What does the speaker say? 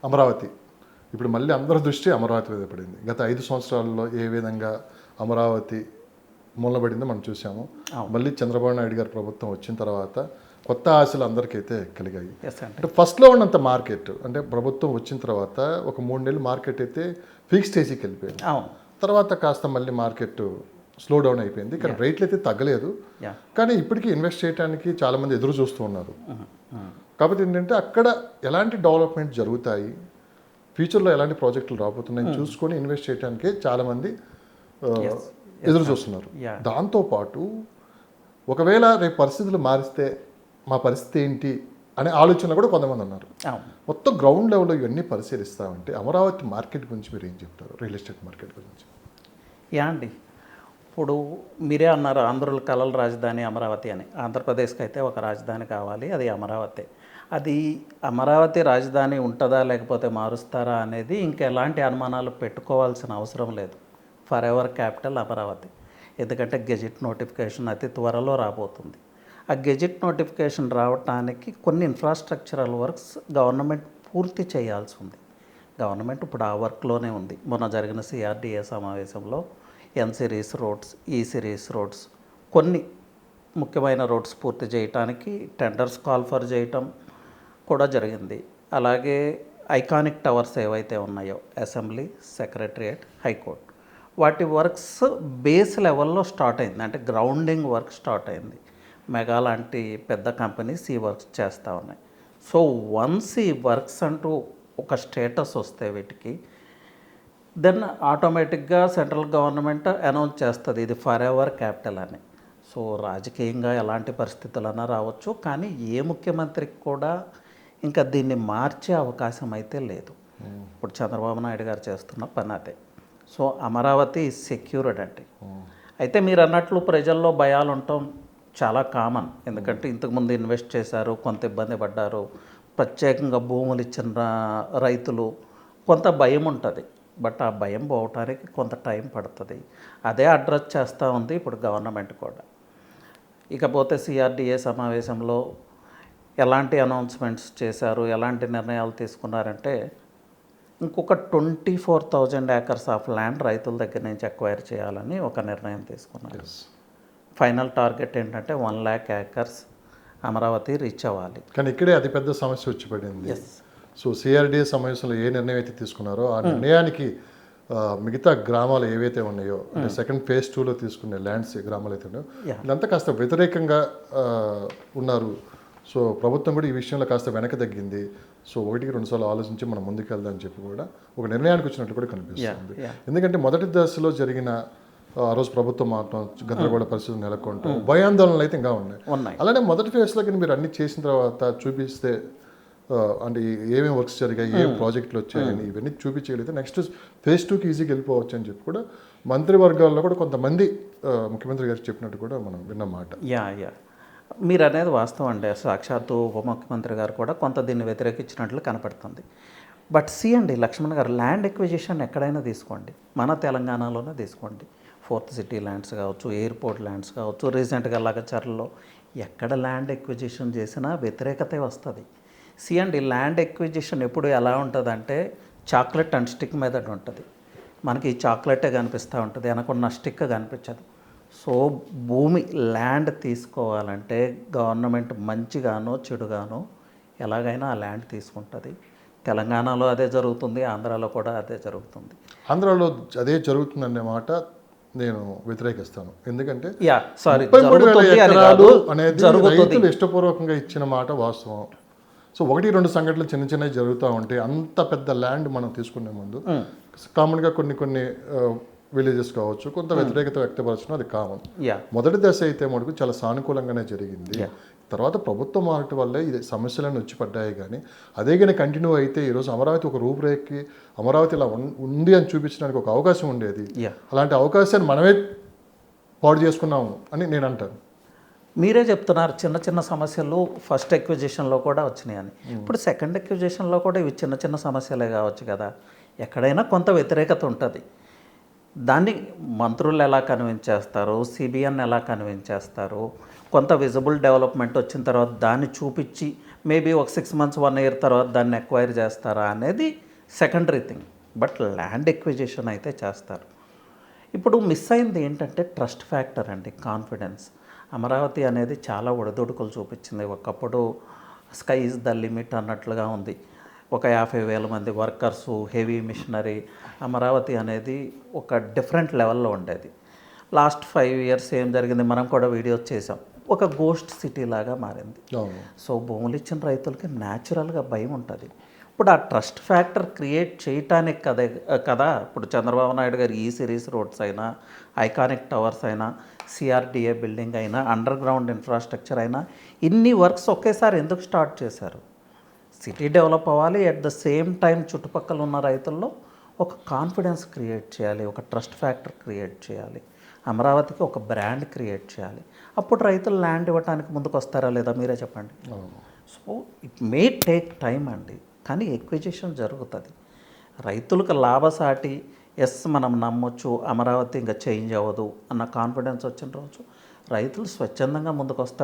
అమరావతి ఇప్పుడు మళ్ళీ అందరి దృష్టి అమరావతి మీద పడింది. గత 5 సంవత్సరాల్లో ఏ విధంగా అమరావతి మూలబడిందో మనం చూసాము. మళ్ళీ చంద్రబాబు నాయుడు గారి ప్రభుత్వం వచ్చిన తర్వాత కొత్త ఆశలు అందరికైతే కలిగాయి. అంటే ఫస్ట్లో ఉన్నంత మార్కెట్ అంటే ప్రభుత్వం వచ్చిన తర్వాత ఒక 3 నెలలు మార్కెట్ అయితే ఫిక్స్ స్టేజ్కి వెళ్ళిపోయింది. తర్వాత కాస్త మళ్ళీ మార్కెట్ స్లో డౌన్ అయిపోయింది, కానీ రేట్లు అయితే తగ్గలేదు. కానీ ఇప్పటికీ ఇన్వెస్ట్ చేయడానికి చాలామంది ఎదురు చూస్తూ ఉన్నారు. కాబట్టి ఏంటంటే అక్కడ ఎలాంటి డెవలప్మెంట్ జరుగుతాయి, ఫ్యూచర్లో ఎలాంటి ప్రాజెక్టులు రాబోతున్నాయి చూసుకొని ఇన్వెస్ట్ చేయడానికి చాలామంది ఎదురు చూస్తున్నారు. దాంతోపాటు ఒకవేళ రేపు పరిస్థితులు మారిస్తే మా పరిస్థితి ఏంటి అనే ఆలోచనలు కూడా కొంతమంది ఉన్నారు. మొత్తం గ్రౌండ్ లెవెల్లో ఇవన్నీ పరిశీలిస్తామంటే అమరావతి మార్కెట్ గురించి మీరు ఏం చెప్తారు, రియల్ ఎస్టేట్ మార్కెట్ గురించి? అండి, ఇప్పుడు మీరే అన్నారు ఆంధ్రుల కలల రాజధాని అమరావతి అని. ఆంధ్రప్రదేశ్కి అయితే ఒక రాజధాని కావాలి, అది అమరావతి. అది అమరావతి రాజధాని ఉంటుందా లేకపోతే మారుస్తారా అనేది ఇంకెలాంటి అనుమానాలు పెట్టుకోవాల్సిన అవసరం లేదు. For ever capital Amaravati. ఎందుకంటే గెజిట్ నోటిఫికేషన్ అతి త్వరలో రాబోతుంది. ఆ గెజిట్ నోటిఫికేషన్ రావడానికి కొన్ని ఇన్ఫ్రాస్ట్రక్చరల్ వర్క్స్ గవర్నమెంట్ పూర్తి చేయాల్సి ఉంది. గవర్నమెంట్ ఇప్పుడు ఆ వర్క్లోనే ఉంది. మొన్న జరిగిన సిఆర్డిఏ సమావేశంలో ఎన్ సిరీస్ రోడ్స్, ఈ సిరీస్ రోడ్స్, కొన్ని ముఖ్యమైన రోడ్స్ పూర్తి చేయడానికి టెండర్స్ కాల్ ఫర్ చేయటం కూడా జరిగింది. అలాగే ఐకానిక్ టవర్స్ ఏవైతే ఉన్నాయో అసెంబ్లీ, సెక్రటరియేట్, హైకోర్టు, వాటి వర్క్స్ బేస్ లెవెల్లో స్టార్ట్ అయింది. అంటే గ్రౌండింగ్ వర్క్ స్టార్ట్ అయింది. మెగా లాంటి పెద్ద కంపెనీస్ ఈ వర్క్స్ చేస్తూ ఉన్నాయి. సో వన్స్ ఈ వర్క్స్ అంటూ ఒక స్టేటస్ వస్తే వీటికి దెన్ ఆటోమేటిక్గా సెంట్రల్ గవర్నమెంట్ అనౌన్స్ చేస్తుంది ఇది ఫర్ ఎవర్ క్యాపిటల్ అని. సో రాజకీయంగా ఎలాంటి పరిస్థితులన్నా రావచ్చు, కానీ ఏ ముఖ్యమంత్రికి కూడా ఇంకా దీన్ని మార్చే అవకాశం అయితే లేదు. ఇప్పుడు చంద్రబాబు నాయుడు గారు చేస్తున్న పని అదే. సో అమరావతి సెక్యూర్డ్ అండి. అయితే మీరు అన్నట్లు ప్రజల్లో భయాలు ఉండటం చాలా కామన్. ఎందుకంటే ఇంతకుముందు ఇన్వెస్ట్ చేశారు, కొంత ఇబ్బంది పడ్డారు, ప్రత్యేకంగా భూములు ఇచ్చిన రైతులు, కొంత భయం ఉంటుంది. బట్ ఆ భయం పోవటానికి కొంత టైం పడుతుంది. అదే అడ్రస్ చేస్తూ ఉంది ఇప్పుడు గవర్నమెంట్ కూడా. ఇకపోతే సిఆర్డిఏ సమావేశంలో ఎలాంటి అనౌన్స్మెంట్స్ చేశారు, ఎలాంటి నిర్ణయాలు తీసుకున్నారంటే ఇంకొక 24,000 acres ఆఫ్ ల్యాండ్ రైతుల దగ్గర నుంచి ఎక్వైర్ చేయాలని ఒక నిర్ణయం తీసుకున్నారు. ఫైనల్ టార్గెట్ ఏంటంటే 1 lakh acres అమరావతి రీచ్ అవ్వాలి. కానీ ఇక్కడే అతిపెద్ద సమస్య వచ్చి పడింది. సో సిఆర్డిఏ సమావేశంలో ఏ నిర్ణయం అయితే తీసుకున్నారో ఆ నిర్ణయానికి మిగతా గ్రామాలు ఏవైతే ఉన్నాయో అంటే సెకండ్ ఫేజ్ 2లో తీసుకునే ల్యాండ్స్ గ్రామాలు అయితే ఉన్నాయో ఇదంతా కాస్త వ్యతిరేకంగా ఉన్నారు. సో ప్రభుత్వం కూడా ఈ విషయంలో కాస్త వెనక తగ్గింది. సో 1-2 సార్లు ఆలోచించి మనం ముందుకెళ్దామని చెప్పి కూడా ఒక నిర్ణయానికి వచ్చినట్టు కూడా కనిపిస్తుంది. ఎందుకంటే మొదటి దశలో జరిగిన ఆ రోజు ప్రభుత్వం మాత్రం గందరగోళ పరిస్థితులు నెలకొంటాం, భయాందోళనలు అయితే ఇంకా ఉన్నాయి. అలానే మొదటి ఫేజ్లోకి మీరు అన్ని చేసిన తర్వాత చూపిస్తే అంటే ఏమేమి వర్క్స్ జరిగాయి, ఏం ప్రాజెక్టులు వచ్చాయని ఇవన్నీ చూపించగలిగితే నెక్స్ట్ ఫేజ్ 2కి ఈజీగా వెళ్ళిపోవచ్చు అని చెప్పి కూడా మంత్రివర్గాల్లో కూడా కొంతమంది ముఖ్యమంత్రి గారు చెప్పినట్టు కూడా మనం విన్నమాట. మీరు అనేది వాస్తవం అండి. సాక్షాత్తు ఉప ముఖ్యమంత్రి గారు కూడా కొంత దీన్ని వ్యతిరేకించినట్లు కనపడుతుంది. బట్ అండి లక్ష్మణ్ గారు, ల్యాండ్ ఎక్విజిషన్ ఎక్కడైనా తీసుకోండి, మన తెలంగాణలోనే తీసుకోండి. 4th సిటీ ల్యాండ్స్ కావచ్చు, ఎయిర్పోర్ట్ ల్యాండ్స్ కావచ్చు, రీసెంట్గా లగచర్లలో ఎక్కడ ల్యాండ్ ఎక్విజిషన్ చేసినా వ్యతిరేకతే వస్తుంది. అండి ల్యాండ్ ఎక్విజిషన్ ఎప్పుడు ఎలా ఉంటుందంటే చాక్లెట్ అండ్ స్టిక్ మెథడ్ ఉంటుంది. మనకి ఈ చాక్లెటే కనిపిస్తూ ఉంటుంది, వెనకున్న స్టిక్ కనిపించదు. సో భూమి ల్యాండ్ తీసుకోవాలంటే గవర్నమెంట్ మంచిగానో చెడుగానో ఎలాగైనా ఆ ల్యాండ్ తీసుకుంటుంది. తెలంగాణలో అదే జరుగుతుంది, ఆంధ్రాలో కూడా అదే జరుగుతుంది. ఆంధ్రాలో అదే జరుగుతుందనే మాట నేను వ్యతిరేకిస్తాను. ఎందుకంటే అనేది రైతులు ఇష్టపూర్వకంగా ఇచ్చిన మాట వాస్తవం. సో 1-2 సంఘటనలు చిన్న చిన్నవి జరుగుతూ ఉంటాయి. అంత పెద్ద ల్యాండ్ మనం తీసుకునే ముందు కామన్గా కొన్ని విలేజెస్ కావచ్చు కొంత వ్యతిరేకత వ్యక్తపరచడం అది కామన్. మొదటి దశ అయితే మటుకు చాలా సానుకూలంగానే జరిగింది. తర్వాత ప్రభుత్వం మారటం వల్లే ఇది సమస్యలను వచ్చి పడ్డాయి. కానీ అదే కానీ కంటిన్యూ అయితే ఈరోజు అమరావతి ఒక రూపురేఖకి అమరావతి ఇలా ఉంది అని చూపించడానికి ఒక అవకాశం ఉండేది. అలాంటి అవకాశాన్ని మనమే పాడు చేసుకున్నాము అని నేను అంటాను. మీరే చెప్తున్నారు చిన్న చిన్న సమస్యలు ఫస్ట్ ఎక్విజిషన్లో కూడా వచ్చినాయని. ఇప్పుడు సెకండ్ ఎక్విజిషన్లో కూడా ఇవి చిన్న చిన్న సమస్యలే కావచ్చు కదా. ఎక్కడైనా కొంత వ్యతిరేకత ఉంటుంది. దాన్ని మంత్రులు ఎలా కన్విన్స్ చేస్తారు, సిబిఎన్ ఎలా కన్విన్స్ చేస్తారు, కొంత విజిబుల్ డెవలప్మెంట్ వచ్చిన తర్వాత దాన్ని చూపించి మేబీ ఒక 6 months 1 year తర్వాత దాన్ని ఎక్వైర్ చేస్తారా అనేది secondary thing. But land acquisition అయితే చేస్తారు. ఇప్పుడు మిస్ అయింది ఏంటంటే ట్రస్ట్ ఫ్యాక్టర్ అండి, కాన్ఫిడెన్స్. అమరావతి అనేది చాలా ఒడిదుడుకులు చూపించింది. ఒకప్పుడు స్కై ఇస్ ద లిమిట్ అన్నట్లుగా ఉంది. ఒక 50,000 మంది వర్కర్సు, హెవీ మిషనరీ. అమరావతి అనేది ఒక డిఫరెంట్ లెవెల్లో ఉండేది. లాస్ట్ 5 years ఏం జరిగింది, మనం కూడా వీడియోస్ చేసాం. ఒక గోస్ట్ సిటీ లాగా మారింది. అవును. సో భూములు ఇచ్చిన రైతులకి న్యాచురల్గా భయం ఉంటుంది. ఇప్పుడు ఆ ట్రస్ట్ ఫ్యాక్టర్ క్రియేట్ చేయటానికి కదా ఇప్పుడు చంద్రబాబు నాయుడు గారు ఈ సిరీస్ రోడ్స్ అయినా, ఐకానిక్ టవర్స్ అయినా, సిఆర్డిఏ బిల్డింగ్ అయినా, అండర్ గ్రౌండ్ ఇన్ఫ్రాస్ట్రక్చర్ అయినా ఇన్ని వర్క్స్ ఒకేసారి ఎందుకు స్టార్ట్ చేశారు? సిటీ డెవలప్ అవ్వాలి, అట్ ద సేమ్ టైం చుట్టుపక్కల ఉన్న రైతుల్లో ఒక కాన్ఫిడెన్స్ క్రియేట్ చేయాలి, ఒక ట్రస్ట్ ఫ్యాక్టర్ క్రియేట్ చేయాలి, అమరావతికి ఒక బ్రాండ్ క్రియేట్ చేయాలి. అప్పుడు రైతులు ల్యాండ్ ఇవ్వడానికి ముందుకు వస్తారా లేదా మీరే చెప్పండి. So it may take time అండి, కానీ ఎక్విజిషన్ జరుగుతుంది. రైతులకు లాభసాటి, ఎస్ మనం నమ్మొచ్చు, అమరావతి ఇంకా చేంజ్ అవ్వదు అన్న కాన్ఫిడెన్స్ వచ్చిన రోజు రైతులు స్వచ్ఛందంగా ముందుకు వస్తారు.